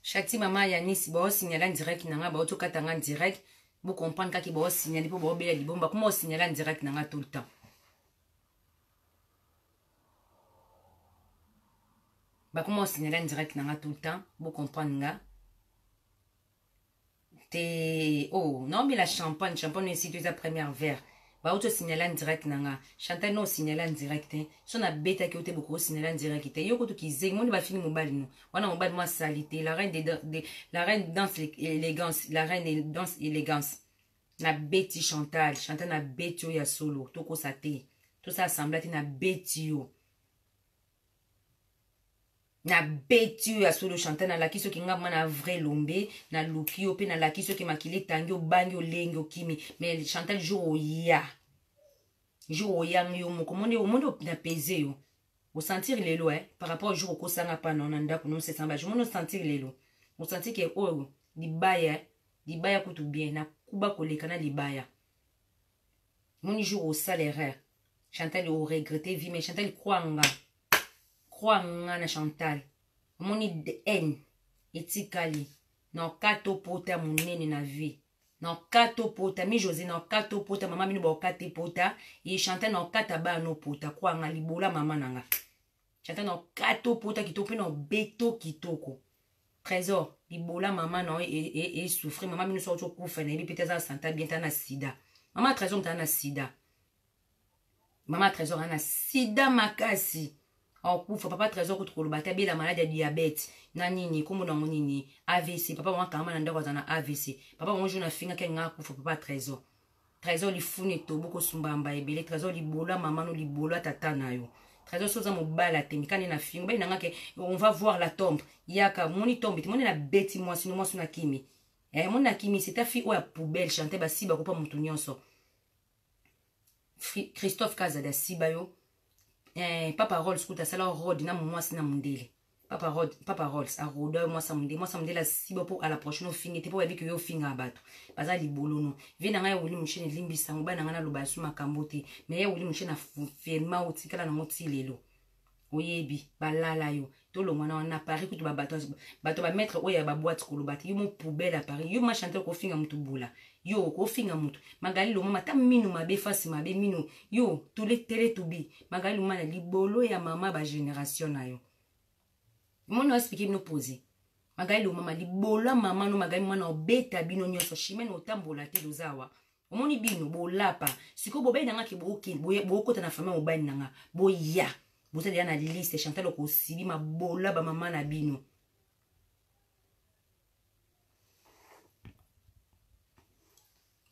Chati maman Yanis, bo signaler en direct nanga, bo to katanga en direct. Vous comprenez kaki bo signaler pour bo bela libomba. Comment signaler en direct nanga tout le temps. Bah comment signaler en direct nanga tout le temps. Vous comprenez nga. Oh non mais la champagne ici tu la première verre. Bah auto signaler en direct nanga. Chantal non signaler en direct. Son a bêta qui ote beaucoup signaler en direct. Yo koto ki zeg mon va finir mon bal nous. Wana mon bal moi salité. La reine la reine danse élégance. La reine danse élégance. Na beti Chantal. Chantal na beti yo ya solo. Toko sa te. Tout ça assemblé na beti yo. Na beti ya solo Chantal na laki so ki nga na vrai lombe na luki yo pe na laki so ki makile tangi yo bangi yo lengi yo kimi mais Chantal jour ya yo moko monde na pesé yo au sentir lelo par rapport au jour ko sanga pa non ndako non se samba je monde sentir lelo au sentir que oh libaya kutu bien na kuba koleka na libaya mon jour au salaire Chantal au regretter vie mais Chantal croit na Chantal moni de haine etikali na kato pota munene na vie na kato pota mi José na kato pota mama minu ba kate pota e Chantal na kata ba no pota kwa nga libola mama nanga Chantal na kato pota kitoko na beto kitoko trésor libola mama na e souffrir mama minu so to kufa na bi peut-être santa bien ta na sida mama trésor ta na sida mama trésor na sida makasi en coup, papa trésor contre le bataille la maladie de diabète nanini comme dans nini AVC papa moi quand même ndako na AVC papa moi je na finga kenga ku papa trésor li fune to boko sumbamba ebele trésor li bola maman no li bola tata na yo trésor soza mo bala te mikani na finga ba nanga ke on va voir la tombe yaka moni tombe moni na beti moi sino moi suna kimi moni na kimi c'est ta fille ou à poubelle chanter ba si ba ko pa mutu nyonso Christophe Kazada Sibayo Papa Rolls kuta sala rod na moi sina mundele Papa Rolls a roda moi samde la sibo pour à la prochaine fingi te pour dire que yo finga bato baza libolo no vina nga wuli mchene limbisa ngba na loba suma kambote mais ya wuli mchene ferma otikala na moti lelo oyebi balala yo to lo mwana na Paris kutu bato ba mettre oya ba boîte ko lobati yo mo poubelle à Paris yo ma chanter ko finga mutu bula yo ko finga mutu magali lo mama ta minu mabe fasi mabe minu yo tous les télé to bi magali lo mana libolo ya mama ba génération na yo mon expliquer no poser magali lo mama libolo mama no magali mwana obeta bino nyonso chimene otambola te dozawa omoni bino bolapa siko bobe nanga ke bo kota na famille obani nanga boya boza dia na liste Chantal ko sibi mabola ba mama na bino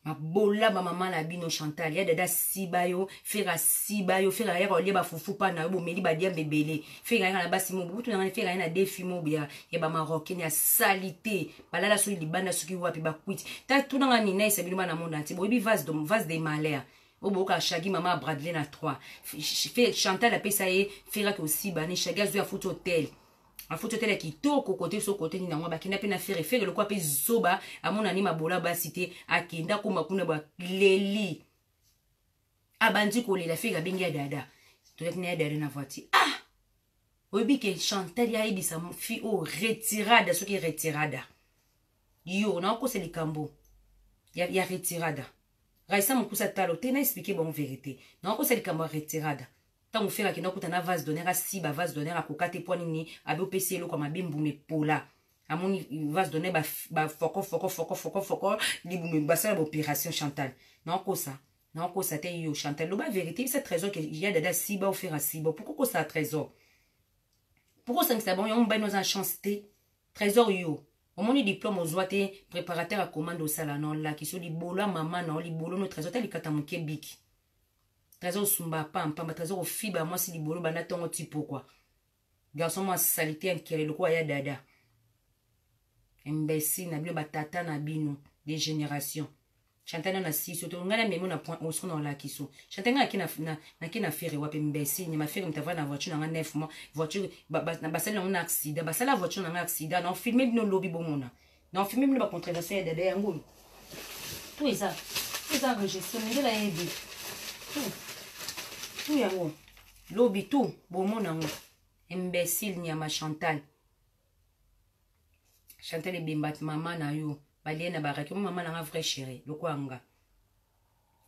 mabola ba mama na bino Chantal ya dada sibayo fera ya ko liba fufu pa na bo meli ba dia bebele fera ya na basi mo butu na fera ya na defi mo bia ya ba marocaine ya salité balala so libanda suki wapi ba kwiti ta tunanga ni na sebilo na monde entier bo bi vase de malheur Oboka Shagi mama Bradley na 3 Chantal a pesaye fera que aussi bani Shagi a photo hotel a photo hotel qui toko côté so côté ni na ngwa bakina pe na faire le quoi pe zoba a mon anima bola ba cité akenda ko makuna ba leli abandi ko la fera bengi ya dada to yakina ya dada na voiture obi ke Chantal ya idi sa fi o retirada ce qui retirada yo na ko se likambo ya retirada Raisa mukusa talo tena expliquer bon vérité. Non ko seli kama retirada. Tango fera ki nakuta na vase d'honneur si ba vase d'honneur akokate po nini abe opesi lo kwa bimbu me pola. Amoni vase d'honneur ba foko libume basala opération Chantal. Non ko ça te yo Chantal lo ba vérité c'est trésor que il y a dada si ba offert si ba pourquoi ça trésor? Pourquoi ça c'est bon yo mba nos en chance te trésor yo. Au moni diplôme aux ouate préparateur à commande au salon là qui sont libolo maman non libolo no trésor tali kata muke biki trésor sumba pampa trésor au fiba moi si libolo bana tongo tipo quoi garçon moi salité en kele quoi ya dada imbécile na bio batata na bino des générations Chantal na si surtout ngana memo na point au son dans la kiso Chantal na kina faire wape imbécile ni ma faire mtava na voiture na 9 mois voiture basala un accident basala voiture na accident non filmer bino lobby bomona non filmer bino ba controverser dada yango tout ça gestion de la ebi tout yango lobby tout bomona ngo imbécile ni ma Chantal Chantal et Bimbat, maman na yo. Baliena baraki, maman na vrai chéri. Le quoi anga.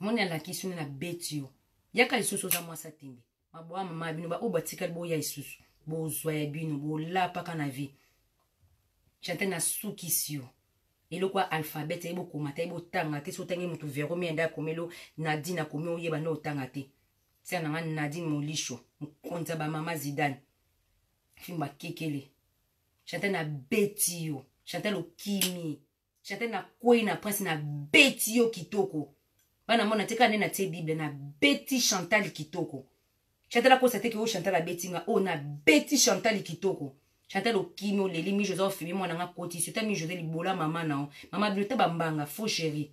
Mon la question na bête yo. Yaka isusu za moi sa timbi. Maboa mama bino ba obatikal bo ya isusu. Bo zoya bino bo la paka na vie. Chantal na soukisi yo. Et le quoi alphabet e bo komata e bo tangate so tangi mutu vero mi enda komelo Nadine komi oyeba no tangate. C'est na Nadine molisho. Mkonza ba mama Zidane. Fimba kekele. Chantal na beti yo. Chantal o kimi. Chantal na koi na prince na beti yo kitoko. Bana mona teka ne na te Bible na beti Chantal kitoko. Chantal ko sate ke o Chantal la beti nga o na beti Chantal kitoko. Chantal o kimi o leli mi Joseph fimi mwana nga koti sota mi Joseph libola mama na o. Mama bino te bambanga faux chéri.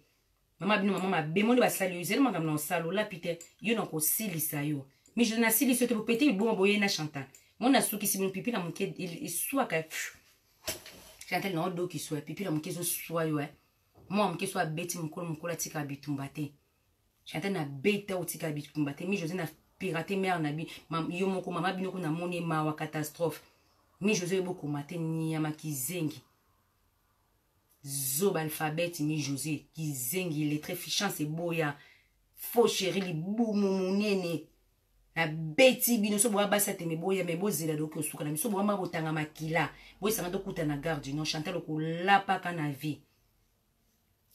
Mama bino mama bemoli basali yo zeli makam na salo la pite yo na ko silisa yo. Mi Joseph na silisa te po pete bon boye na Chantal. Mona suki si bino pipi na muke il soit ka Chantal na odo ki soit pipi na muke so soit yo moi muke soit beti mukolo tika bitumbate. Chantal na beta o tika bitumbate mi Joseph na pirate mère na bi yo moko mama bino ko na moni mawa catastrophe. Mi José beaucoup matin ni amakizengi. Zob alphabet mi José kizengi il est très fichant c'est boya. Faux chéri li boumoumounene. Na beti bino so boya basate me boya me bozela doki osuka na miso boya mabotanga makila. Boya sanga kuta na garde non Chantal ko lapa kana vie.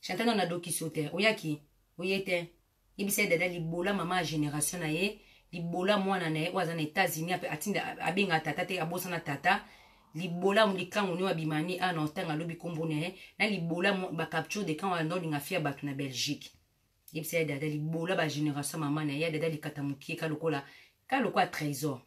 Chantal na doki sote. Oyaki oyete. Ibise dada li bola mama génération na ye. Libola mwana na waza na États-Unis atinda abenga tata te abosana tata libola mulikango ni wabimani ana otanga lobi kombone na libola ba capture de quand on nga fia batu na Belgique yebisa dada libola ba génération mama na ya dada likata mukie ka lokola trésor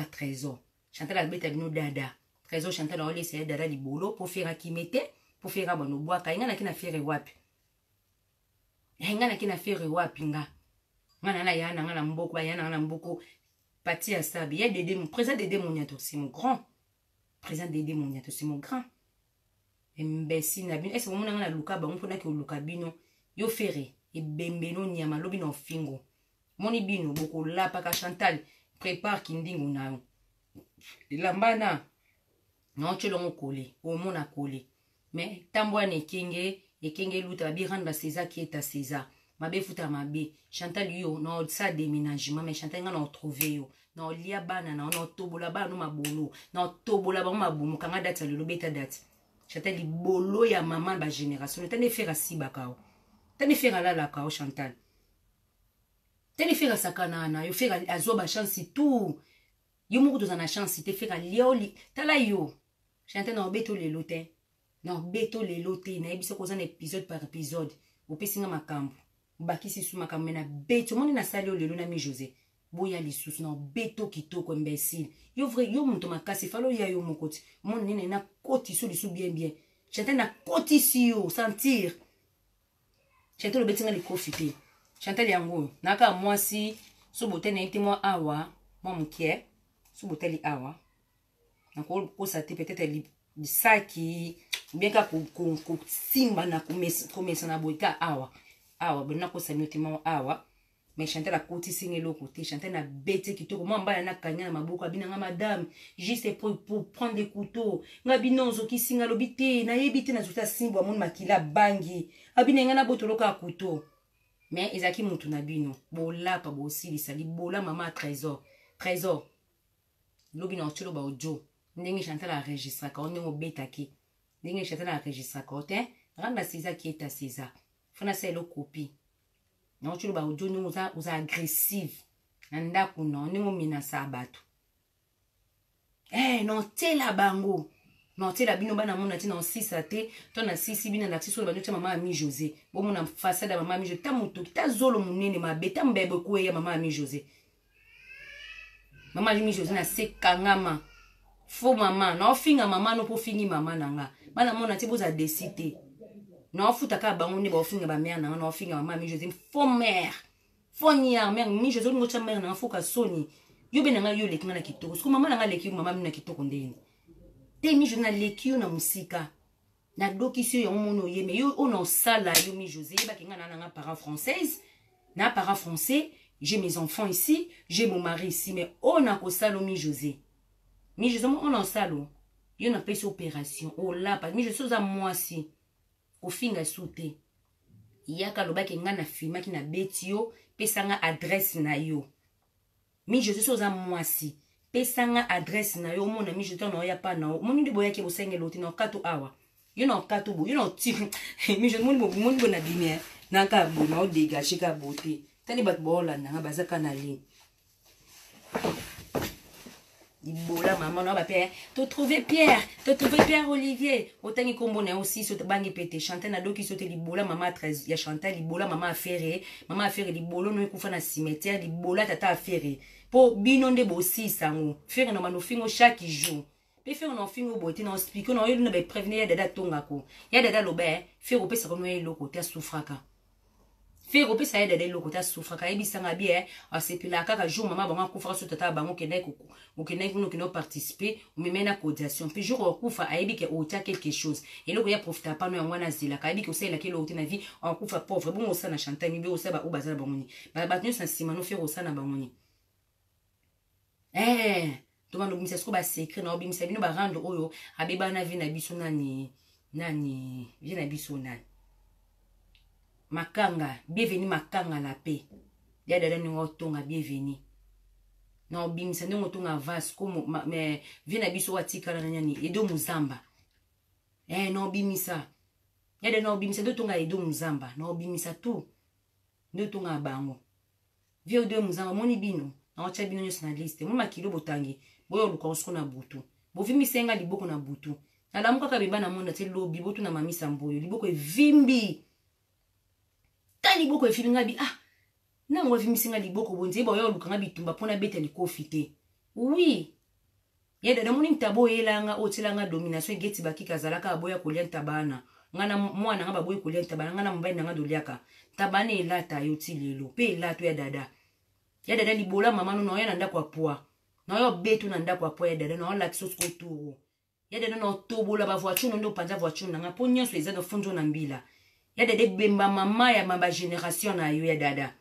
trésor Chantal albeta bino dada trésor Chantal a laissé dada libolo pour faire kimete pour faire bono bois ka ngana kina faire wapi ngana kina faire wapi nga ngana yana ngana mboko yana ngana mboko pati ya sabi ya Dédé mon président Dédé Moniato c'est mon grand président Dédé Moniato c'est mon grand imbécile na bino est-ce que ngana luka ba mpona ke luka bino yo fere e bembeno nyama lobi no fingo moni bino boko la paka Chantal prépare kindingu na yo lambana non chelongo kole o mona kole mais tambwa ne kenge luta bi rendre César qui est à César. Mabe futa mabe Chantal yo no sa déménagement mais Chantal nga no trouver yo no lia bana na no tobola bana no mabolo no tobola ba mabumu kanga date le beta date Chantal li bolo ya maman ba génération tane faire si bakao tane faire la kao Chantal tane faire sakana na yo faire azo ba chance tout yo moko to na chance te faire lioli tala yo Chantal no beto le lote no beto le lote na ebisa ko za épisode par épisode opesinga makambo bakisi suma kamena beto moni na sali o lelo na mi José boya lisusu na beto kitoko imbécile yo vrai yo muto makasi falo ya yo mokoti mon nene na koti so lisu bien Chantal na koti si yo sentir Chantal le betinga li profiter Chantal yango naka mwasi so botene ite mo awa mo mukie so boteli awa na ko sa te peut-être li saki bien ka ko simba na komesa na boika awa bena ko sami otima awa mais Chantal a koti singe lo côté Chantal na bête kitoko moi mbala na kanya na maboko abinanga madame juste pour prendre des couteaux ngabinonzo ki singa lo bité na yebité na zuta simbo amon makila bangi abinanga na botoloka couteau mais ezaki mutu na bino bola pa bosili sali bola mama trésor lobi na otelo ba ojo ndenge Chantal a enregistré ka onengo betaki ndenge Chantal a enregistré ka ote randa César qui est à César fona c'est le copie non tu le ba audio nous uza agressive nanda kuno ni mo minasa abatu non te la bango non te la bino bana mona ti na 6 ate to na 6 bina na tiso ba nyote mama Ami José bo mona façade ya mama Ami José tamuto kita zolo munene mabeta mbebe ko ya mama Ami José na se kangama fo mama na ofinga mama no po fingi mama nanga bana mona ti boza décider non futa ka bango ni ba ofinga ba mère na no ofinga mama Ami José fo mère fo nia mère mi José ngo cha mère na fo ka soni yo be na yo leki na kitoko sko mama na leki mama mi na kitoko ndeni te mi José na leki yo na musika na doki si yo mono ye me yo ona sala yo mi José ba kinga na parents française na parents français j'ai mes enfants ici j'ai mon mari ici mais on a ko salo mi José on en salo Yo na pesi opération. Oh là, mais je suis à moi si. Au finga souté. Yaka loba ke nga na filma ki na beti yo. Pesanga adresse na yo. Mi je suis à moi si. Pesanga adresse na yo. Mon ami je t'en oya pa na yo. Mon ndi boya ke bo senge loti na kato awa. Yo na kato bo. Yo na ti. Mi je mon bo na bimia. Na ka bo na o dégager ka beauté. Tani bat bo la na bazaka na li. Libola maman non ba père te trouver Pierre Olivier autant qui combo na aussi so bangi pété chanter na doki sote libola maman 13 ya chanter libola maman affaire libolo no ekufa na cimetière libola tata affaire po bino nde bosi sango faire no mano fingo chaque jour pe faire no fingo boté na expliquer no yo na be prévenir ya dada tonga ko ya dada lobe faire opesa ko no eloko te souffraka faire opesa ya dada eloko te souffraka ebisanga bien asepila kaka jour maman bango kufa so tata bango kende ko okene kuno kino participer ou même na cotisation puis jour okufa aibi ke otia quelque chose et loko ya profita pa no ngwana zila ka aibi ke osela ke lo na vie en kufa pauvre bon osa na chanter mi be osa ba obaza bangoni ba batnu sa sima no faire osa na bangoni to mando bimisa sko ba secret na obimisa bino ba rendre oyo abeba na vie na biso nani vie na biso nani makanga bienvenue makanga la paix ya dada ni ngotonga bienvenue na obimisa ndenge otonga vase comme mais vina biso watikala na nyani edo muzamba na obimisa yade na obimisa ndo tonga edo muzamba na obimisa tu ndo tonga bango vie edo muzamba moni bino na wacha bino nyos na liste mo makilo botangi boyo lukonsko na butu bovimisenga liboko na butu na lamuka ka beba na monda te lobi botu na mamisa mboyo liboko evimbi ta liboko evimbi ngabi nango vimisanga liboko bonze ba yo lukanga bitumba pona beta likofite oui yeda na moni ntabo yelanga otilanga domination geti bakika zalaka aboya kolia ntabana ngana mwana ngaba boye kolia ntabana ngana mbaye nanga doliaka tabana elata yoti lelo pe elato ya dada libola mama no ya nanda kwa poa na yo betu na nda kwa poa ya dada na la kisosko turo ya dada na tobola ba voiture ndo panza voiture nanga po nyoso eza no fonjo na mbila ya dada bemba mama ya mamba generation na yo ya dada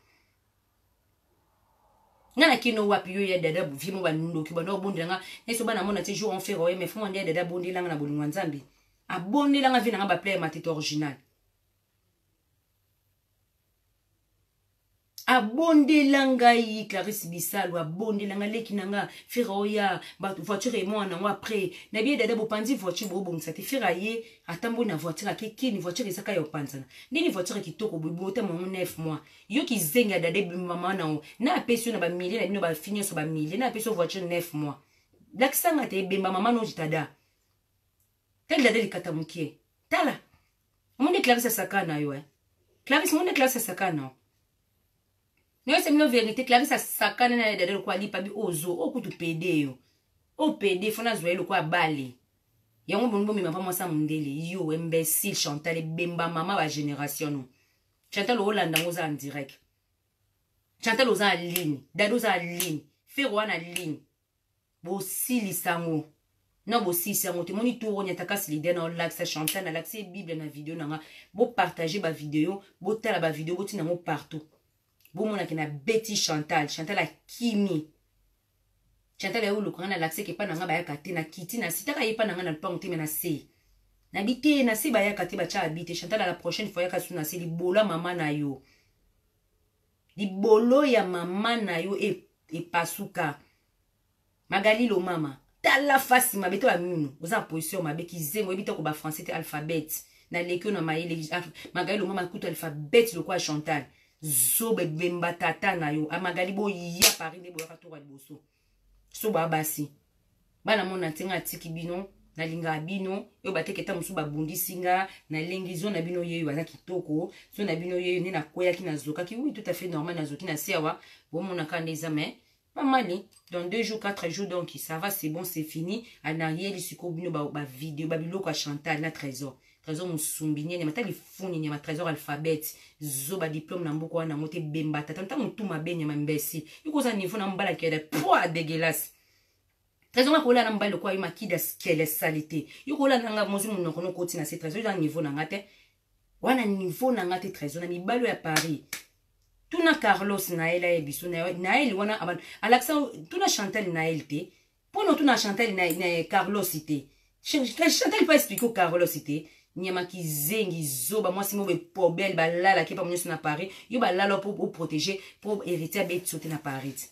ngana kino wapi yo ya dada vimo ba nundo ki ba no bondanga neso bana mona te jour on fait roye mais fond ya dada bondilanga na bolingwa nzambi abondilanga vina nga ba play matete original abondelanga yi Clarisse Bissalo abondelanga leki nanga fera oya ba voiture et moi na moi après na bien dada bo pandi voiture bo bongisa te fera ye atambo na voiture akeki ni voiture esaka yo panzana ndini voiture kitoko bo te mo 9 mois yo ki zenga dada mama na peso na ba milliers na bino ba finir so ba milliers na peso voiture 9 mois dakisanga te bemba mama no jitada tel dada likata mukie tala monde Clarisse sakana yo Clarisse monde Clarisse sakana Nous sommes la vérité, Clarisse a sakane na dada kwa lipa bi ozo, okutu pede yo. O pede, fona zoe lo kwa bali. Yango bonbo mi mapa mwasa mundele, yo, imbécile, Chantal, bemba mama wa génération no. Chantal o Hollanda ngoza en direct. Chantal oza en ligne, dado oza en ligne, Fero wana ligne. Bo sili sango. Non bo sili sango, te moni touro nyataka silide na laksa Chantal, na laksa Bible na video na nga. Bo partager ba video, bo tala ba video, bo tina ngo partout. Bon mon akena Betty Chantal a kimi Chantal ya ulu kana l'accès ke pa nanga ba yakate na kiti na sitaka yepa nanga na pangote mena se na bité na se ba yakate ba cha habite Chantal la prochaine fois yaka suna se libola mama na yo libolo ya mama na yo e pasuka Magali lo mama tala fasi mabeto ba mino oza position mabeki zengo ebita ko ba français te alphabet na lekio na maile Magali lo mama kuto alphabet lo kwa Chantal zobe bemba tata na yo amagali bo ya Paris ne bo ya to liboso so ba basi bana mona tinga tiki bino na linga bino yo bateke ta musu babundi singa na lengizo na bino yeyo baza kitoko so na bino yeyo ni na koya ki na zoka ki oui tout à fait normal na zoki na siawa bo mona ka ndeza mais mamali dans 2 jours 4 jours donc ça va c'est bon c'est fini en arrière siko bino ba vidéo ba biloko a Chantal na trésor musumbinye ni matali funi ni ma trésor alphabet zoba diplôme na mboko wana mote bemba tata mutuma benye mambesi yuko za niveau na mbala kede poa dégueulasse trésor makola na mbala kwa yuma kida skele salité yuko la nanga mozu munoko no koti na ce trésor za niveau na ngate wana niveau na ngate trésor na mibalo ya Paris tuna Carlos na ela e biso na ele wana aban Alexa tuna Chantal na elte pono tuna Chantal na Carlos ite Chantal pas expliquer au Carole c'était nyama ki zengi zoba moi si mo be pobel ba lala ki pa mo na Paris yo ba lala pour protéger pour hériter bet sauter na Paris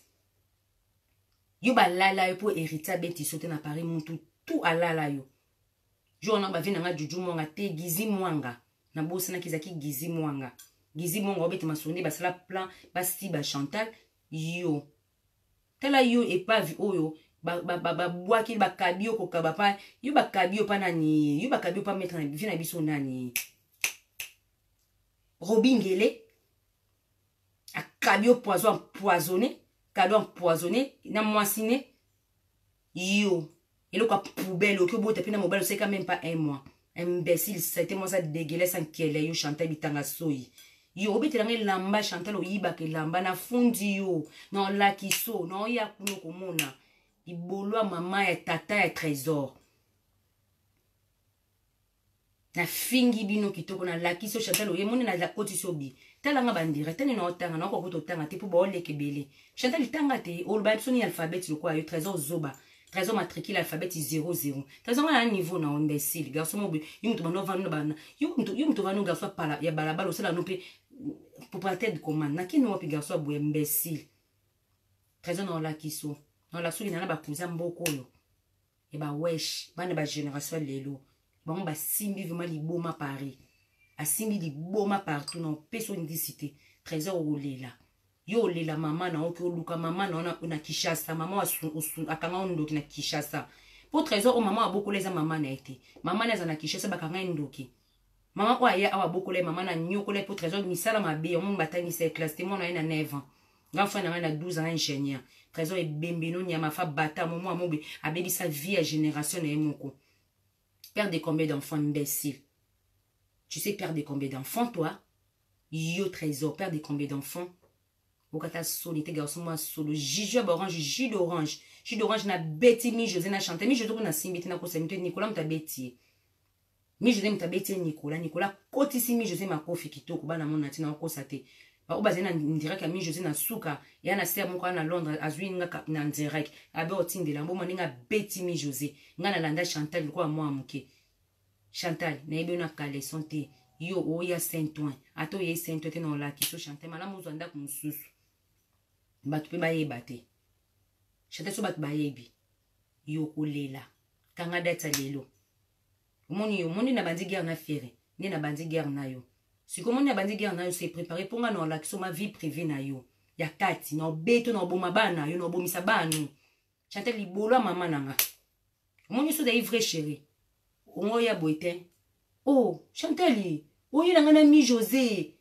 yo ba lala pour hériter bet sauter na Paris muntu tout alala yo jo na ba vina nga juju mwanga te gizi mwanga na bosa na kizaki gizi mwanga obeti masonde ba sala plan ba si ba Chantal yo tela yo et pas vu oyo ba boaki ba kabio ko kaba pa yo ba kabio pa nani yo ba kabio pa mettre na vina biso nani Robingele a kabio poison empoisonné na moisiné yo et le quoi poubelle au bout depuis na mobile c'est quand même pas un mois imbécile c'était moi ça dégueulasse en kele yo Chantal bitanga soyi yo obeti lange lamba Chantal oyiba ke lamba na fundi yo non la kiso non ya kuno komona ibolo mama ya tata ya trésor na fingi bino kitoko na la kiso Chantal oye moni na la koti sobi talanga bandira tani na otanga na ko tanga te po ba oleke bele Chantal tanga te olba soni alphabet lo kwa yo trésor zoba trésor matricule alphabet 00 trésor na niveau na imbécile garçon mo yo muto bano vanu bana yo muto vanu garçon pala ya balabala osala no pe propriétaire de commande na kino wapi garçon bo imbécile trésor na la kiso non la souli na ba cousin mboko yo e ba wesh bana ba génération lelo bon ba simbi vraiment liboma Paris a simbi liboma partout non peso indicité trésor olela yo lela mama na oke oluka mama na Kishasa mama akanga ndoki na Kishasa pour trésor o mama aboko leza mama na été mama na za na Kishasa bakanga ndoki mama kwa ya awa boko le mama na nyoko le pour trésor misala mabe on batani c'est classe témoin na 9 ans grand frère na 12 ans ingénieur trésor et bembeno nyama fa bata momo amobe abebi sa vie à génération na emoko père de combien d'enfants imbécile tu sais père de combien d'enfants toi yo trésor père de combien d'enfants okata solité garçon moi solo jus d'orange na beti mi José na chanter mi José na simbiti na kosemite Nicolas mtabeti mi José mtabeti Nicolas kotisi mi José makofi kitoko bana mona tina okosate ba obazena direct ya mi José na suka ya na ser moko na Londres azwinga na direct abe otindela mbo moninga beti mi José nga na landa Chantal kwa moi amuke Chantal na ebe na kale sonte yo oya Saint-Ouen ato ye Saint-Ouen te na la kiso Chantal malamu zanda kumsusu batu pe baye bate Chantal so batu baye bi yo kolela kanga data lelo moni na bandi guerre na fere ni na bandi guerre na yo si comme on a bandi guerre na yo c'est préparé pour nga na la kiso ma vie privée na yo ya kati na beto na boma bana yo na bomisa banu Chantal libolo mama nanga moni so da vrai chéri ongo ya boite oh Chantal oyi nanga na mi José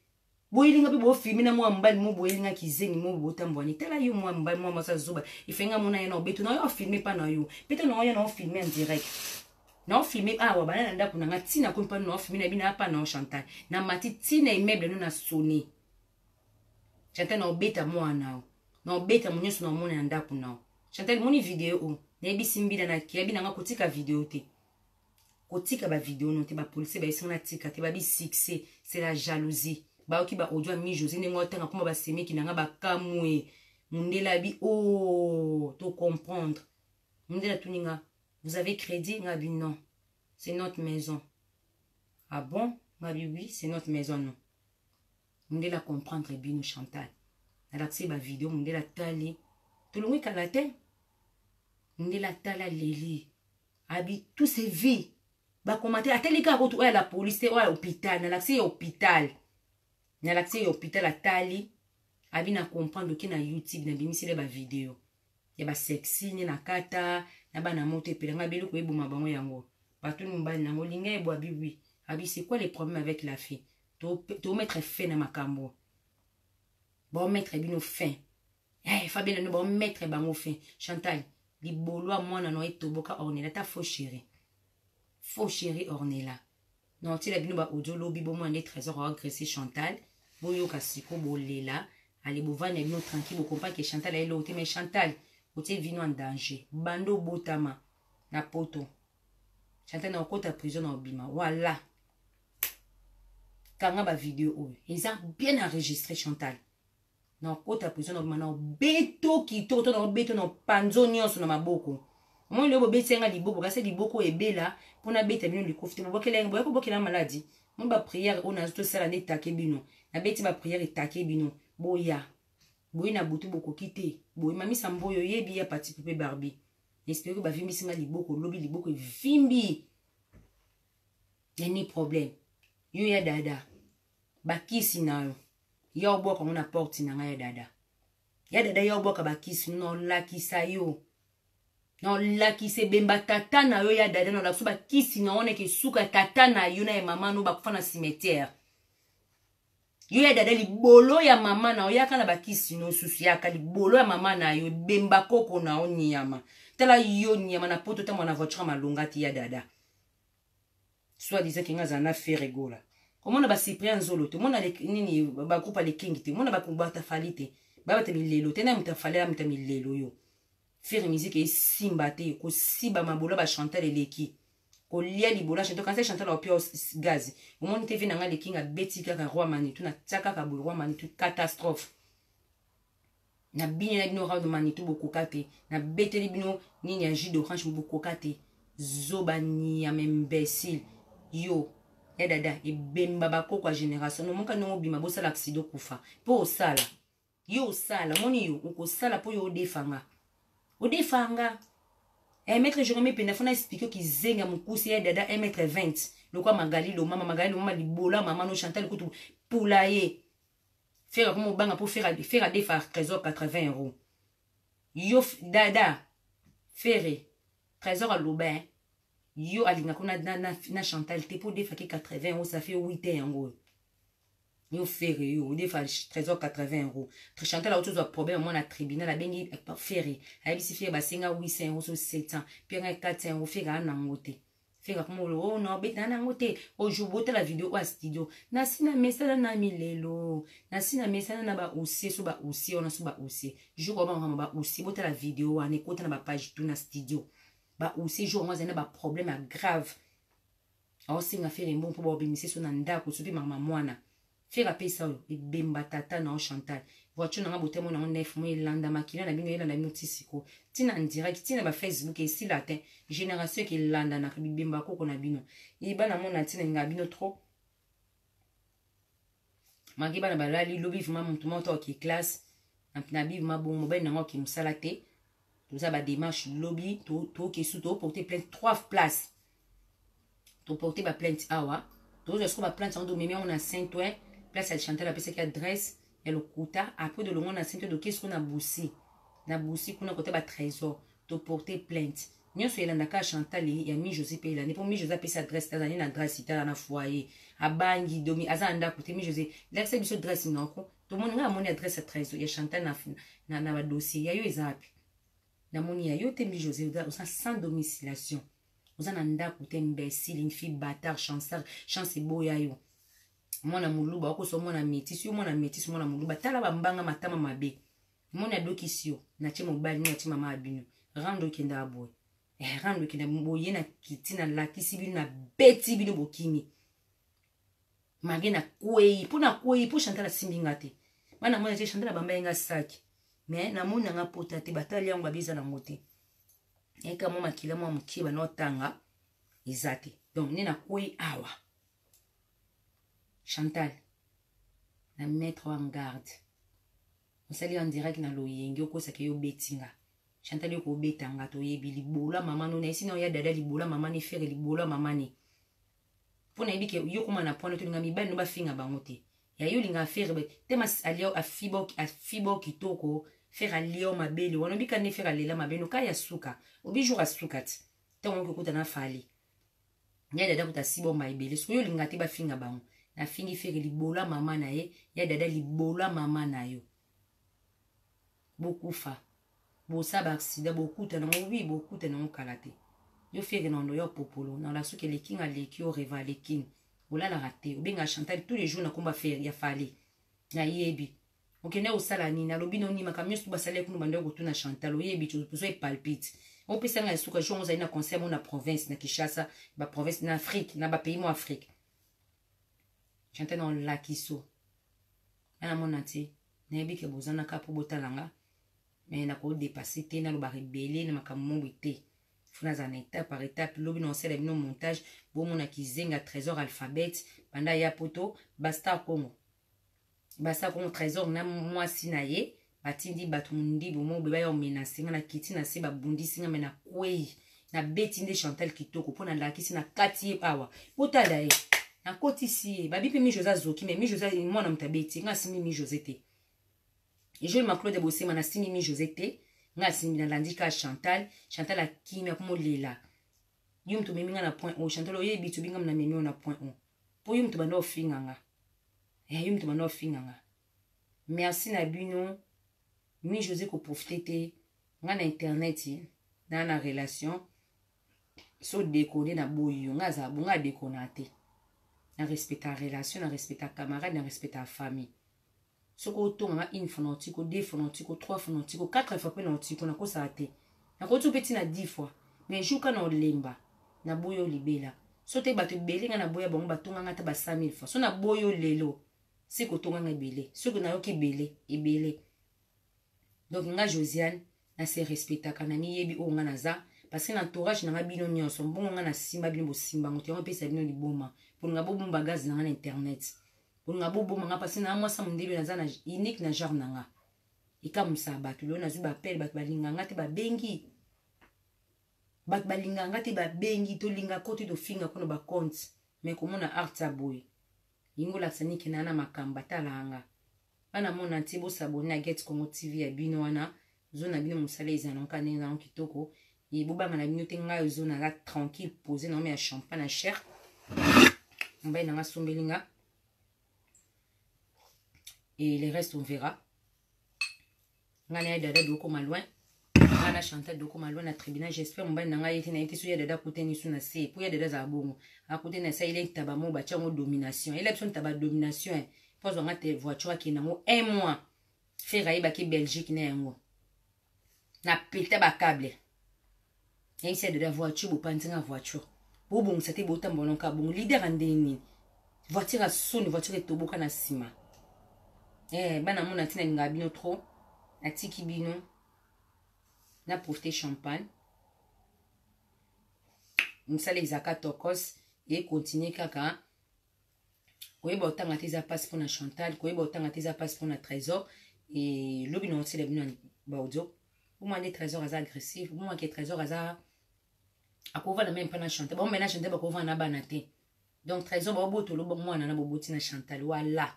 boyilinga pe bo filmer na mwa mbali mo boyilinga kizengi mo botambwani tala yo mwa mbali mwa masa zuba ifenga mona yana obeto na yo filmer pa na yo pete na yo na filmer en direct na filmer wa bana nda kuna ngati na ko pa na filmer na bina pa na Chantal na mati tina immeuble no na soni Chantal na obeta mwana na obeta munyoso na mona nda kuna Chantal moni video o na ebisimbila na kiabi na ngakotika video te kotika ba video no te ba police ba isona tika te ba bi succès c'est la jalousie ba oki ba audio mi José nengo tanga kuma ba semeki nanga ba kamwe mundela bi oh to comprendre mundela tuninga vous avez crédit ngabi non c'est notre maison ah bon ngabi oui c'est notre maison non mundela comprendre bino Chantal na la ba video mundela tali to longi kala te mundela tala leli abi tous ces vies ba commenter atelika ko to la police ou à l'hôpital na l'accès hôpital na l'accès hôpital atali abina comprendre ki na YouTube na bimisile ba video ya ba sexy ni na kata na bana moto epelenga belu ko ebuma bango yango batu mbali nango linga ebo abi abi c'est quoi les problèmes avec la fille to mettre fin na makambo bon mettre bino fin Fabien no bon mettre bango fin Chantal libolo mwana no etoboka ornela ta faux chéri ornela non ti la bino ba audio lobi bo mo ande trésor agressé Chantal boyo kasiko bolela allez bo vana bino tranquille bo comprendre que Chantal est là mais Chantal otie vino en danger bando botama na poto Chantal na okota prison na obima voilà kanga ba vidéo oyo ils ont bien enregistré Chantal na okota prison na obima na beto kito to na beto na panzo nyonso na maboko Moi le bobeti nga liboko kasi liboko ebela pona beta bino likofite bokela ngo bokela maladie. Mon ba prière on a tout ça la netake bino. Na beti ba prière etake bino. Boya. Boye na butu boko kite. Boye mami samboyo yebi ya pati pepe Barbie. Espère que ba vimbi singa liboko lobi liboko vimbi. Ni problème. Yo ya dada. Bakisi na yo. Ya oboka ngona porte na nga ya dada. Ya dada ya oboka bakisi no lakisa yo. No lakise bemba tata na yo ya dada no lakso bakisi na one ke suka tata na yo na ya mama no bakufa na cimetière. Yo ya dada libolo ya mama na yo yaka na bakisi no susu yaka libolo ya mama na yo bemba koko na yo nyama. Tala yo nyama na poto ta mwana voiture malonga ti ya dada. Soit disait qu'il y a un affaire rigola. Comment on a Cyprien Zolo, tout le monde a les nini, ba groupe les king, tout le monde a combat ta falite. Ba ta milelo, tena muta falera muta milelo yo. Faire musique et simbate, ko siba mabola ba chanter les leki. Ko lia libola chanter quand c'est chanter au pio gaz. Au monde TV nanga les king a beti kaka roi manitou na tsaka ka roi manitou catastrophe. Na bini na bino de manitou boko kate, na beteli bino nini a jus d'orange boko kate. Zobani ya imbécile. Yo, dada, et bemba bako kwa génération. No monka no bima bosa l'accident kufa. Po sala. Yo sala, moni yo, uko sala po yo defanga. O defanga. Un mètre je remets pena fona expliquer ki zenga mukusi ya dada 1m20. Le quoi magali lo mama libola mama no chantal kutu poulaye. Faire comme banga pour faire à défar trésor 80 €. Yo dada. Faire trésor à l'aubain. Yo alinga kuna na Chantal te pour défa 80 €, ça fait 8 ans. Yo ferré yo défa trésor 80 €. Chantal a autre problème moi na tribunal la bengi ferré. Abi si fait ba singa 800 € sur 700. Puis nga 400 € fait na ngote. Fait comme oh non bet na ngote. O jobote la vidéo au studio. Na sina message na milelo. Na sina message na ba aussi so ba aussi on a so ba aussi. Je comment ba aussi bote la vidéo en écoute na ba page tout na studio. Ba aussi jour moi zena ba problème grave. Alors si nga faire un bon pour ba bémisser son ndako sopi mama mwana. Faire appeler ça et bemba tata na Chantal. Voiture na bote mo na 9 mois landa makina na bingo yela na notisiko. Tina en direct tina ba Facebook et si latin génération qui landa na bemba koko na bino. E ba na mona tina nga bino trop. Magi ba na ba lali lobby vraiment mon tout monde qui classe. Na bi ma bon mo ba na ngo ki musalate. Tout ça, bah, démarche lobby, tout qui sous tout porter plainte 3 places. Tout porter ma plainte awa. Tout je trouve ma plainte en domaine on a 5 toits. Place elle chanter la PC qui adresse et le quota après de le on a 5 de qu'est-ce qu'on a boussi. Na boussi qu'on a côté ba trésor. Tout porter plainte. Nyo so yela ndaka Chantal ya mi José pe la ne pour mi José pe sa adresse ta na adresse ita na foyer. A bangi domi azanda côté mi José. L'accès biso adresse noko. Tout le monde nga mon adresse trésor ya Chantal na ba dossier ya yo ezapi. Na moni ya yo te mi José oza sans domiciliation. Oza na ndako te imbécile, une fille bâtard, chance boya yo. Mwana muluba wako so mwana métis, yo mwana métis mwana muluba tala ba mbanga matama mabe. Mona dokisi yo na che mobali na che mama abino. Rando kenda aboy. Rando kenda boye na kitina la kisibi na beti bino bokimi. Mage na kwei, po Chantal simbi ngate. Mana mwana che Chantal bamba nga saki. Mais na mona nga potate batali yango babiza na ngote. Eka mo makila mo mukiba no tanga izate. Donc ni na koi awa. Chantal na mettre en garde. On sali en direct na loyenge ko sake yo betinga. Chantal yo ko betanga to yebi libola mama no na isi na ya dada libola mama ni fere libola mama ni. Pona yebi ke yo kuma na pona to ngami ba no ba finga bangote. Ya yo linga faire be tema alio a fibo kitoko faire alio mabeli wana bika ne faire alela mabeno kaya suka obi jour asukati tango ko kuta na fali ya dada kuta sibo maibele so yo linga te ba finga bango na fingi faire libola mama na ye ya dada libola mama na yo bokufa bo saba accident bokuta na mobi bokuta na kalate yo faire non yo popolo na la suke le king a le ki o reva le king ola la raté ou benga Chantal tous les jours na komba faire ya fali na yebi ok ne osala ni na lobi no ni makamyo su basale kuno bande ko tuna Chantal yebi tu so e palpite on peut sanga suka jongo za ina concert mo na province na Kinshasa ba province na Afrique na ba pays mo Afrique Chantal on la kiso ana monati na yebi ke bozana ka po botalanga mais na ko dépasser te na lo ba rebelle na makammo bité fona za na étape par étape lobi na osala bino montage bomona kizenga trésor alphabet banda ya poto basta Congo trésor na mwasi na ye batindi bato mundi bomo beba ya menacer na kiti na se babundisi nga mena kwei na beti nde Chantal kitoko pona lakisi na kati ye awa botala ye na koti si babi pe mi José zoki mais mi José mwana mutabeti nga simi mi José te et je ma Claude Bosema na simi mi José te nga simi na landika Chantal akimia komo lela yum to memi nga na point o Chantal oye bitu binga na memi na point o po yum to bando finga nga yum to bando finga nga merci na bino mi José ko profiter te nga na internet na relation so déconner na boyo nga za bonga déconner te na respecter la relation na respecter camarade na respecter la famille soko tonga une fois nautiko 2 fois nautiko 3 fois nautiko 4 fois pe nautiko na kosa te na ko petit na 10 fois mais juka na olemba na boyo libela so te bato belinga na boya bango batonga ngata ba 5000 fois so na boyo lelo si ko tonga ngabele so ko na yoki bele ebele donc nga Josiane na se respecta kana ni yebi o nga naza parce que l'entourage na bino nyonso mbongo nga na simba bino bo simba ngoto nga pesa bino liboma pour nga bo bomba gaz na internet pour nga bo bomba nga parce na moi sa mundelo na za na unique na genre na nga ika musaba tu lo na zuba appel bat balinga nga te ba bengi bat balinga nga te ba bengi to linga kote to finga kono ba compte mais comment na art boy ingo la saniki na na makamba talanga bana mona ntibo sabona get Congo TV ya bino wana zona bino musala ezana nkane na kitoko et boba na bino te nga zona la tranquille poser na me champagne cher mbaye na sombelinga et les restes on verra ngana dada doko malloin ngana Chantal doko malloin na tribunal j'espère mbaye na nga yete na yete suya dada kote ni suna se pour ya dada za bongo a kote na sa ile tabamo ba chango domination ile option taba domination pose on a tes voitures qui n'ont un mois faire aïba qui Belgique n'est un mois na pété ba câble et c'est de la voiture pour penser à voiture pour bon c'était beau temps bon bon leader en déni voiture à son voiture est toboka na sima bana mon atina ngabino trop na tiki bino na profiter champagne msale izaka tokos et continuer kaka koyeba otanga te eza passe mpona Chantal koyeba otanga te eza passe mpona Trésor et lobi na otila bino baaudio bomwa nde Trésor aza agressif bomwa ke Trésor aza akovanda meme mpona Chantal bomwe na Chantal bakovanda na bana te donc Trésor baobotolo mwana na boboti na Chantal wala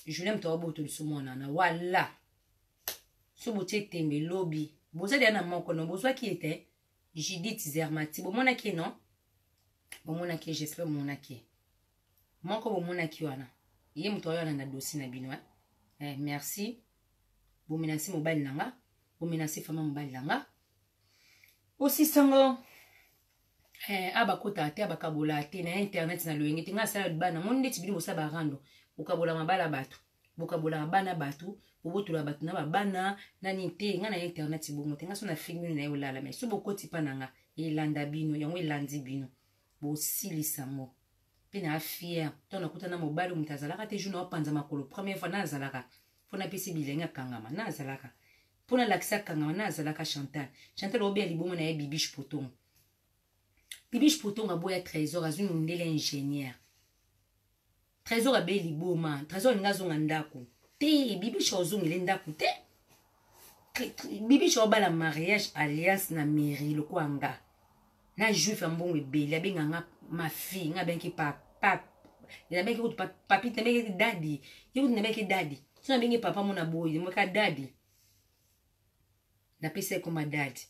Julien moto abotolo so mwana na wala so botie tembe lobi bozali ya na moko no bozwaki ete Judith Zermati bomonaki non bomonaki j'espère bomonaki moko bomonaki wana ye moto wana na dossier na bino merci bomenasi mobali nanga bomenasi fama mobali nanga aussi sango abakota te abakabola te na internet na loyenge te nga sala bana mon ndeti bino bosaba rando bokabola mabala bato bokabola bana bato bobotola bato na babana nani te nga na internet bongo te nga so na filmi na yolala mais so bokoti pa nanga elanda bino yango elandi bino bosilisa mo pe na fier to na kutana mobali mutazalaka te juna opanza makolo première fois na azalaka pona pesi bilenga kangama na azalaka pona lakisa kangama na azalaka Chantal obi alibomo na ye Bibiche Potonga boya Trésor azuni ndele ingénieur Trésor abe liboma Trésor ngazonga ndako te Bibiche ozongile ndako te Bibiche obala mariage alliance na mairie lokwanga na juif ambongo ebeli abenganga ma fille nga benki papa na benki ko papi na benki daddy yiko na benki daddy so na benki papa mona boy mo ka daddy na pese ko ma daddy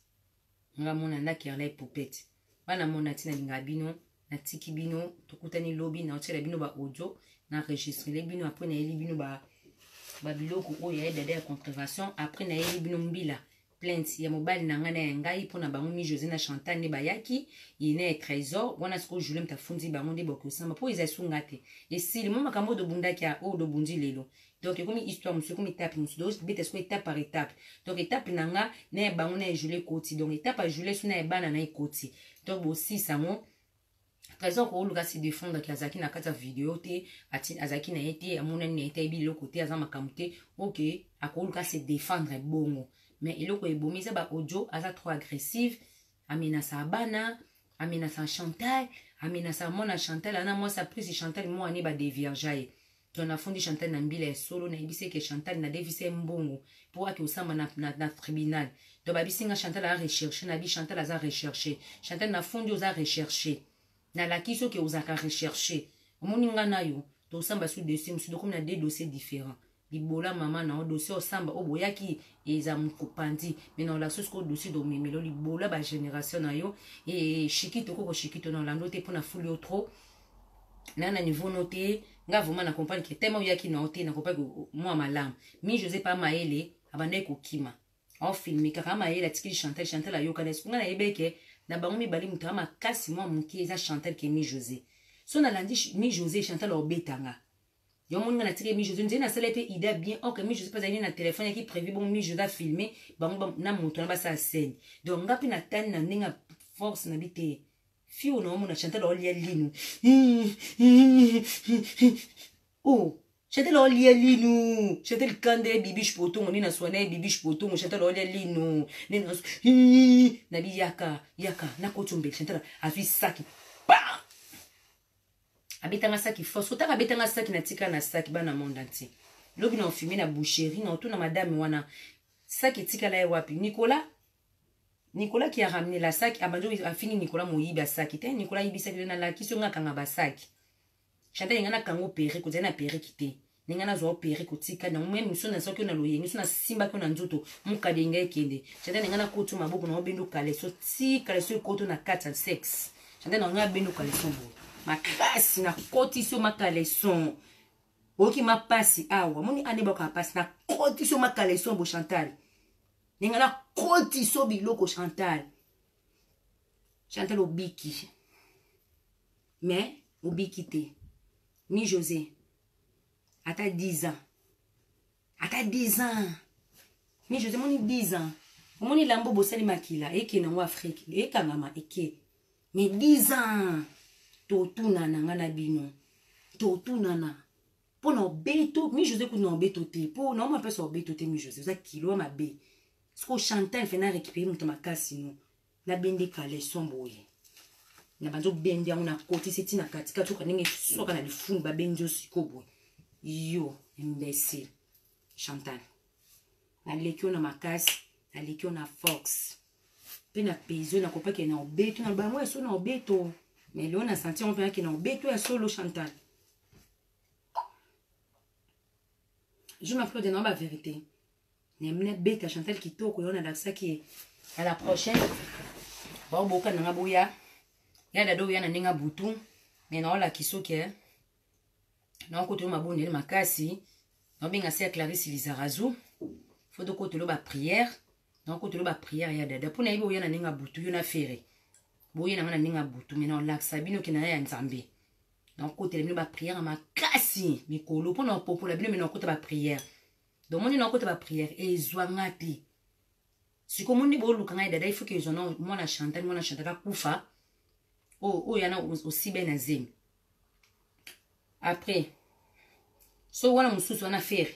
nga mona na ki ala poupette bana mona tina linga bino na tiki bino tokutani lobby na otela bino ba audio na enregistrer bino après na eli bino ba biloko oyo ya dada ya contravention après na eli bino mbila plainte ya mobali na nga na ya ngai mpona bango mi José na Chantal nde bayaki ye na Trésor wana siko Julien mtafundi bango nde bokosamba po eza sunga te esili mo makambo do bundaki ya o do bundi lelo donc comme histoire monsieur comme étape monsieur donc bete siko étape par étape donc étape na nga na bango na Julien koti donc étape à Julien suna bana na koti donc aussi sango Trésor ko luka se défendre ki azaki na kata vidéo te ati azaki na été amona ni été bi loko te azama kamute OK akoluka se défendre bongo mais il ko ebomiza ba audio aza trop agressive amenasa abana, amenasa Chantal, amenasa mona Chantal, ana moi sa prise Chantal moi ane ba déviergeaye. On a fondé Chantal na mbila solo na ibise que Chantal na devise mbongo pour que osama na tribunal. Donc babisinga Chantal a recherché, na bi Chantal a recherché. Chantal na fondé oza recherché. Na la kiso que oza recherché. Omoninga na yo, to samba sous dossier, monsieur donc on a deux dossiers différents. Libola maman na dossier o samba o boyaki eza mukopandi mais non la sauce ko dossier do memelo libola ba génération na yo et chikito ko chikito na lando te pona fulio trop na niveau noté nga vraiment na comprendre que tellement yaki na oté na comprendre moi malam mi José pas maele abandé ko kima en filmer kaka maele tiki Chantal ayo kana nga na ebeke na bango mi bali mutama kasi moi muki eza Chantal ke mi José so na landi mi José Chantal obetanga. Yo mon na tire mi José nzena sala pe idée bien ok mi José pas aller na téléphone qui prévu bon mi José filmer bango na moto na ba sa scène donc ngapi na tani na ninga force na bité fio na mona Chantal olia linu oh Chantal olia linu Chantal kande bibiche poton ni na soane bibiche poton Chantal olia linu ni na bi yaka na kotumbe Chantal a fi saki abetanga saki force kotaka abetanga saki na tika na saki bana monde entier lobi na fumé na boucherie na tout na madame wana saki tika la wapi Nicolas qui a ramené la sac abanjo a fini Nicolas moyiba saki te Nicolas yibisa na la kiso nga kanga ba saki Chantal ngana kango pere ko zena pere kite ngana zo pere ko tika na même so na soki na loyengi so na simba ko na nzoto mukade ngai kende Chantal ngana ko tuma boko na obendo kale so tika so ko to na 4 sex Chantal ngana bendo kale so bo makasi na koti so makaleson oki mapasi awa moni aneba ka pasi na koti so makaleson bo Chantal ninga na koti so biloko Chantal obiki mais obiki te mi José ata 10 ans mi José moni 10 ans moni lambo bosali makila eke na Afrique ekangama eke mais 10 ans totunana ngana bino totunana pona obeto mi José kuna obeto te po na ma pesa obeto te mi José za kilo ma be sko Chantal fait na récupérer muto makasi no na bende kale somboye na banzo bende na koti seti na katika to kaninge soka na lifungu ba benjo sikobo yo imbécile Chantal na lekio na makasi na lekio na Fox pe na peso na kopa ke na obeto na ba moi so na obeto. Mais là, on a senti un peu qu'il y a un béto à solo Chantal. Je m'appelle de nom la vérité. Il y a une bête à Chantal qui toque. On a ça qui est à la prochaine. Bon, beaucoup de bouya. Il y a des dos, il y a un bouton. Mais non, là, qui sont qui est. Non, quand on m'a bonné ma casse, on bien assez Clarisse Lizarazu. Faut de côté la prière. Non, côté la prière, il y a des. Pour n'aller, il y a un bouton, il y a un ferré. Boye na ngana ninga butu mena la sabino kina ya nzambe donc côté le ba prière ma kasi mikolo pona popo la bino mena côté ba prière donc moni na côté ba prière et zwangati siko moni bo luka ngai dada il faut que je no mona Chantal kufa oh yana aussi ben azem après so wana mususu wana faire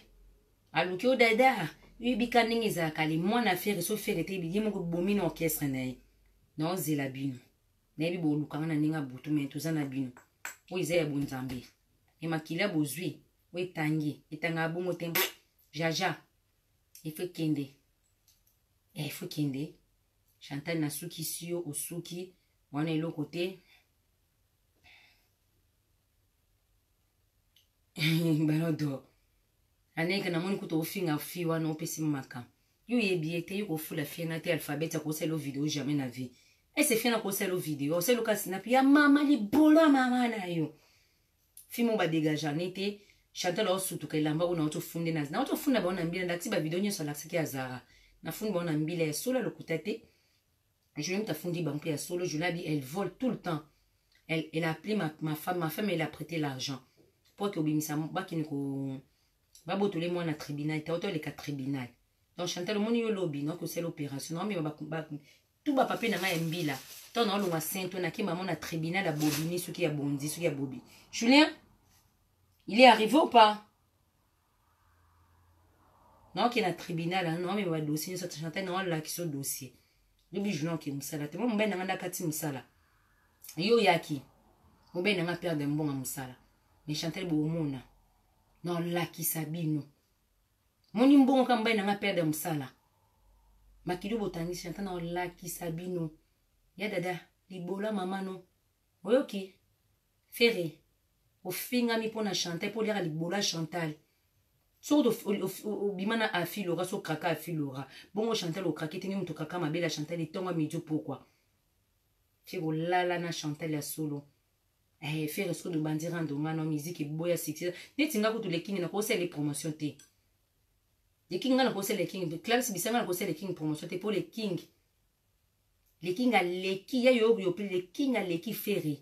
aluki o dada yibika ningi za kali mona faire so faire te bi yemo ko bomina orchestre nae non zela bino nebi bo lukanga na ninga butu me tozana bino o izaya bonzambe e makila bozwi o etangi etanga bongo tembo jaja il faut kende Chantal na suki sio osuki wana ilo côté balodo aneka na moni kuto ofinga fi wana opesi maka yo yebiete yo kofula fi na te alphabet ko selo video jamais na vie et c'est fina ko selo video selo ka snap ya mama li bolo mama na yo fi mo ba dégager nete Chantal o sutu ka lamba una auto funde na auto funda ba na mbila ndati ba video nyo sala ki azara na fundi ba na mbila ya solo le kutate je lui ta fundi ba ya solo je l'ai dit elle vole tout le temps elle a appelé ma femme elle a prêté l'argent pour que obimisa ba kiniko ba botole mo na tribunal ta auto le ka tribunal donc Chantal moni yo lobby non que c'est l'opération non mais ba tout ba papier na ma mbila ton non lo saint na ki maman na tribunal a bobini ce qui a bondi ce qui a bobi Julien il est arrivé ou pas non qui est na tribunal non mais ba dossier ça Chantal non là qui sont dossier lobi journal ke musala te mo mobali nanga ndakati musala yo yaki mobali nanga perdre mbonga musala mais Chantal bomona na olakisa bino moni mbongo ka mobali nanga perdre musala makili botangisi Chantal na olakisa bino ya dada libola mama no oyoki fere ofingami mpona Chantal mpo liaka libola Chantal soki obimana afilora so kraka afilora bongo Chantal okraki te ni moto kaka mabela Chantal etonga midi pokwa fere olala na Chantal ya solo fere soki dobandi rando nga na musique eboya sexy neti nga kutu lekingi na kosala les promotion te lekingi nga na kosala lekingi Clarisse bisanga na kosala lekingi promotion te po lekingi aleki ya yo yo pe lekingi aleki fere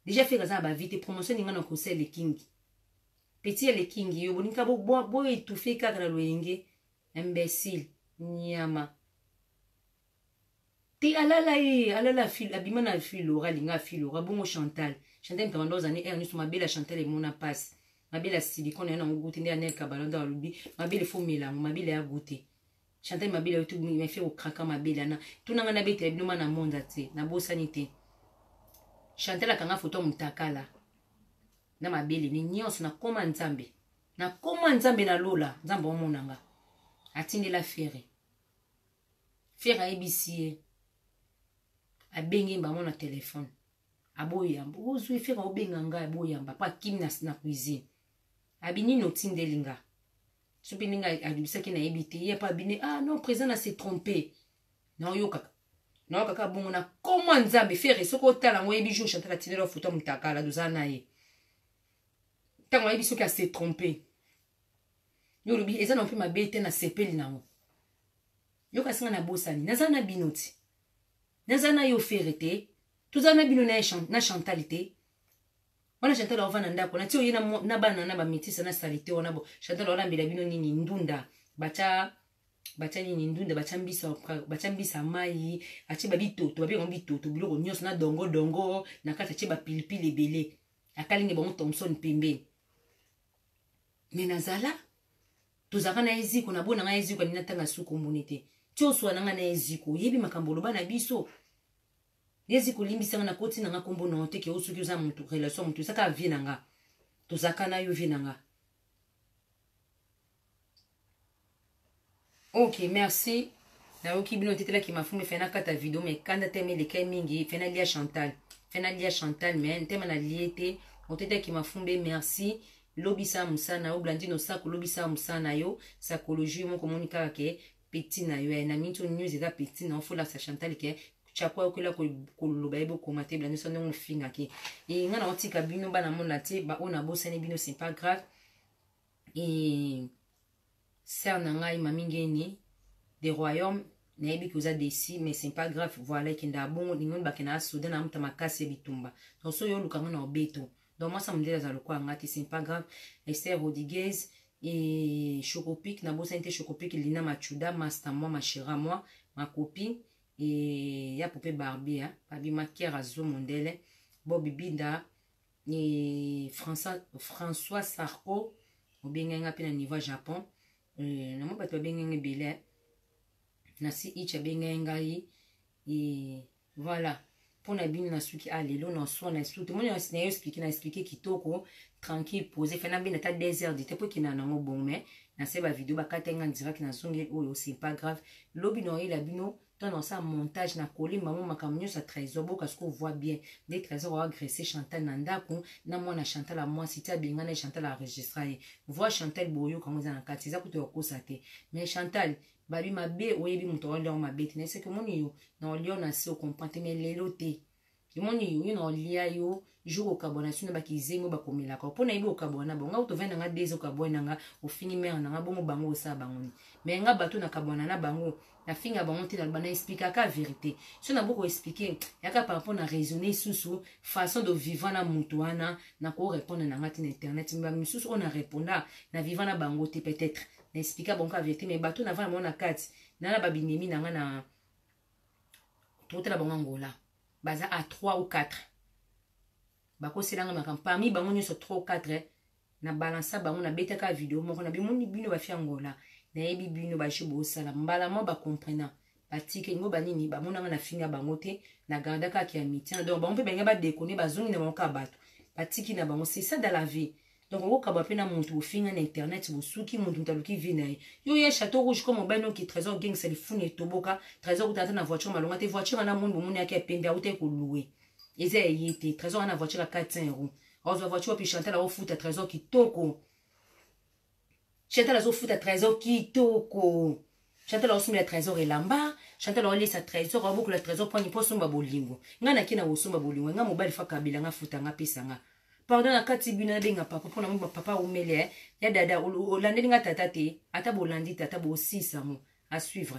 déjà fere aza ba vite promotion nga na kosala lekingi petit le king yo boninka bo étouffé kaka na loyenge imbécile nyama ti alala fil abima na filora linga filora bongo Chantal mtamando zani Ernest mabela Chantal et mona passe mabela silicone na nguti ndi anel kabalanda walubi mabela fo melango mabela ya goûter Chantal mabela yotu me fait au kraka mabela na tunanga na bete bino na monda te na bosani te Chantal akanga photo mutakala na mabele ni nyonso na koma nzambe na lola nzambe omonanga atindela fere ayebisie abengi bango na telefone aboyamba ozwi fere obenga nga aboyamba pa kimi na cuisine abini no tindelinga sopi ninga adubisaki na yebite ye pa bine non président na se tromper na oyokaka bongo na koma nzambe fere soko otala ngo yebi jour Chantal atindela photo mutakala dozana na ye tango ayebi soki ase trompe yo lobi eza na mpe mabe te na sepeli nango yo kasinga na bosani naza na bino ti naza na yo fere te toza na bino na Chantal te wana Chantal ova na ndako na ti oye na bana na bametisa na salite wana bo Chantal olambela bino nini ndunda bacha nini ndunda bacha mbisa mai atie babitoto babengo bitoto biloko nyonso na dongo na kati atie bapilipili ebele akalingi bango Thomson pembeni mais nazala tozaka na eziko na bona nga eziko nina tanga suko mboni te tioswa nanga na eziko yebi makambo loba na biso eziko limbisanga na koti nanga kombo na te ke osuki uza mutu relation mutu saka vie nanga tozaka na yo vie nanga. Ok, merci na yoki bino tetela ki mafume fena kata video mais kanda teme le kai mingi fena lia Chantal mais ntema na liete otete ki mafumbe merci lobisa musana yo blandino sako lobisa musana yo psychologie mo komoni kaka ke petit na yo na minto news eza petit na fola sa Chantal ke chakwa okela ko loba ebo komate blandino so ndongo finga ke e ngana otika bino bana mona te ba ona bosane bino c'est pas grave et sœur nanga mamingeni des royaumes na yebi koza desi mais c'est pas grave voilà kenda bongo ningon bakena soudan na mta makasi bitumba donc so yo lukanga na obeto donc moi ça me dit la quoi ngati c'est pas grave Esther Rodriguez et Chocopic na bosa inte Chocopic Lina Machuda master moi ma chère moi ma copine et ya poupée Barbie hein Barbie Makiera zo mondele Bobby Binda et François Sarko obenga pe na niveau Japon na mo bato benga bele na si icha benga ngai et voilà pour na bino na suki alelo na so na explique tout le monde na expliquer kitoko tranquille poser fait na bino ta 2 heures de temps pour kina na ngo bon mais na se ba vidéo ba katenga direct na songe oyo c'est pas grave lobi no ila bino dans ça montage na coller maman makamnyo sa trésor bo parce qu'on voit bien des trésors agresser Chantal nandako na moi na Chantal à moi si tu binga na Chantal a enregistré voix Chantal boyo comme ça na kati za kuto ko sate mais Chantal babi mabe oyebi muto wala ma bete na c'est que moni yo na lio na se o comprendre mais lelo te moni yo na lia yo jour au carbonation ba kizengo ba komela ko pona ibi o carbona bonga auto venda nga des o carbona nga o fini mer na nga bongo bango sa bango mais nga bato na carbona na bango na finga bango te na bana expliquer ka vérité so na boko expliquer yaka par rapport na raisonner sous façon de vivre na mutu wana na ko répondre na ngati na internet mba misusu on a répondre na vivre na bango te peut-être na expliquer bon ka vérité mais bato na va na kati na ba binemi na nga na tout la bango ngola baza à 3 ou 4 bako selanga makam parmi bango nyoso 3 ou 4 na balança bango na beta ka vidéo moko na bimoni bino ba fi angola na yebi bino ba chibo sala mbala mo ba comprendre batike ngo banini ba monanga na fini ya bango te na garda ka ki amitié donc ba on peut benga ba déconner ba zongi na bango ka bato batiki na bango c'est ça dans la vie donc on ka ba pe na muntu ofinga na internet bosuki muntu mtaluki vi na yo ya château rouge comme ba no ki trésor gang c'est le fune toboka trésor utata na voiture malonga te voiture na mundu munu yake pende auté ko louer eza yete trésor na voiture à 400 €. Ozo voiture puis Chantal au foot à trésor qui toko. Chantal au foot à trésor qui toko. Chantal au soumis à trésor et lamba. Chantal au laisse à trésor au beaucoup le trésor pour n'y pas somba bolingo. Ngana kina au somba bolingo. Nga mobile fa kabila nga futa nga pesanga. Pardon na kati bina benga papa pour na mo papa ou mele ya dada o lande nga tata te ata bolandi tata bo 6 à suivre.